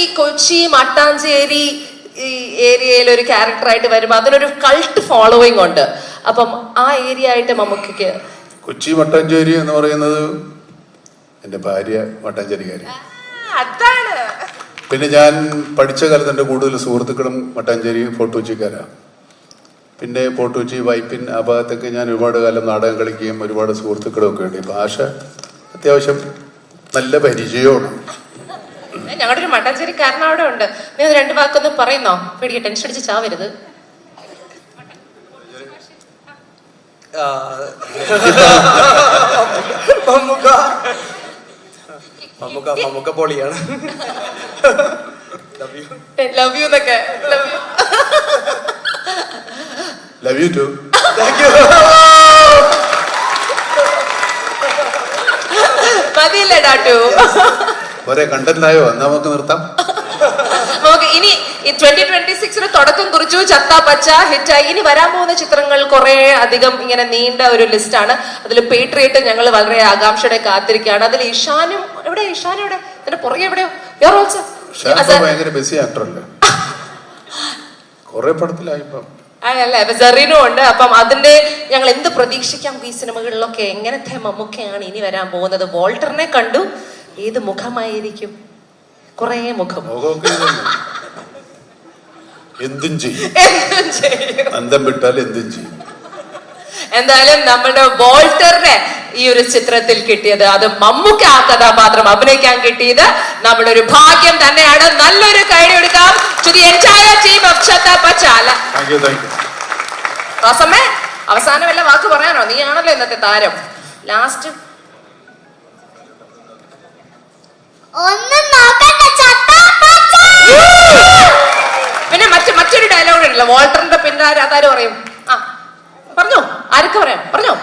ഈ കൊച്ചി മട്ടാഞ്ചേരി ഈ ഏരിയയിൽ ഒരു ക്യാരക്ടറായിട്ട് വരുമ്പോൾ അതിനൊരു കൾട്ട് ഫോളോയിങ് ഉണ്ട്. അപ്പം ആ ഏരിയ ആയിട്ട് മമ്മൂക്കയ്ക്ക് കൊച്ചി മട്ടാഞ്ചേരി എന്ന് പറയുന്നത് എൻ്റെ ഭാര്യ മട്ടാഞ്ചേരിക്കാരി. അതാണ്. പിന്നെ ഞാൻ പഠിച്ച കാലത്ത് എൻ്റെ കൂടുതൽ സുഹൃത്തുക്കളും മട്ടാഞ്ചേരി ഫോർട്ട് കൊച്ചിക്കാരാണ്. പിന്നെ ഫോർട്ട് കൊച്ചി വൈപ്പിൻ ആ ഭാഗത്തൊക്കെ ഞാൻ ഒരുപാട് കാലം നാടകം കളിക്കുകയും ഒരുപാട് സുഹൃത്തുക്കളും ഒക്കെ ഉണ്ട്. ഭാഷ അത്യാവശ്യം നല്ല പരിചയമാണ്. ഞങ്ങളുടെ ഒരു മട്ടാഞ്ചേരിക്കാരൻ അവിടെ ഉണ്ട്. നീ അത് 2 വാക്കൊന്ന് പറയുന്നോ? പേടിക്കുക, ടെൻഷൻ അടിച്ച് ചാവരുത്. മമ്മൂക്ക പൊളിയാണ്. ലവ് യു എന്നൊക്കെ. Love you too. മതിയില്ലേ ഡാട്ടു? ഒരേ കണ്ടന്റായോ? എന്നാ നമുക്ക് നിർത്താം. നമുക്ക് ഇനി 2026 തുടക്കം കുറിച്ചു. ചത്ത പച്ച ഹിറ്റായി. ഇനി വരാൻ പോകുന്ന ചിത്രങ്ങൾ കുറെ അധികം ഇങ്ങനെ നീണ്ട ഒരു ലിസ്റ്റാണ്. അതിൽ പേട്രിയറ്റ് ഞങ്ങൾ വളരെ ആകാംക്ഷയോടെ കാത്തിരിക്കുകയാണ്. അതിൽ ഇഷാനും എവിടെ? ഇഷാനും എവിടെ? അതിന്റെ പുറകെ എവിടെയോ ഭയങ്കര ബിസി ആക്ടറല്ലേ, കുറെ പടത്തിലായിപ്പം. അല്ല, സെറീനും ഉണ്ട്. അപ്പം അതിന്റെ ഞങ്ങൾ എന്ത് പ്രതീക്ഷിക്കാം ഈ സിനിമകളിലൊക്കെ? എങ്ങനത്തെ മമ്മൂക്കയാണ് ഇനി വരാൻ പോകുന്നത്? വോൾട്ടറിനെ കണ്ടു, ഏത് മുഖമായിരിക്കും? കുറെ മുഖം. എന്തും ചെയ്യും, അന്തം വിട്ടാൽ എന്തും ചെയ്യും. എന്തായാലും നമ്മുടെ വോൾട്ടറിനെ ഈ ഒരു ചിത്രത്തിൽ കിട്ടിയത്, അത് മമ്മൂക്ക ആ കഥാപാത്രം അഭിനയിക്കാൻ കിട്ടിയത് നമ്മുടെ ഒരു ഭാഗ്യം തന്നെയാണ്. നല്ലൊരു കൈയ്യടി കൊടുക്കാം to the entire team of Chatta Pachala. റോസമ്മേ, അവസാനം വല്ല വാക്ക് പറയാനോ? നീ ആണല്ലോ ഇന്നത്തെ താരം. ലാസ്റ്റ് പിന്നെ മറ്റൊരു ഡയലോഗ് ഉണ്ടല്ലോ വോൾട്ടറിന്റെ പിന്നാലെ. അതാരും പറയും. ആ പറഞ്ഞോ, ആരൊക്കെ പറയാം? പറഞ്ഞോ.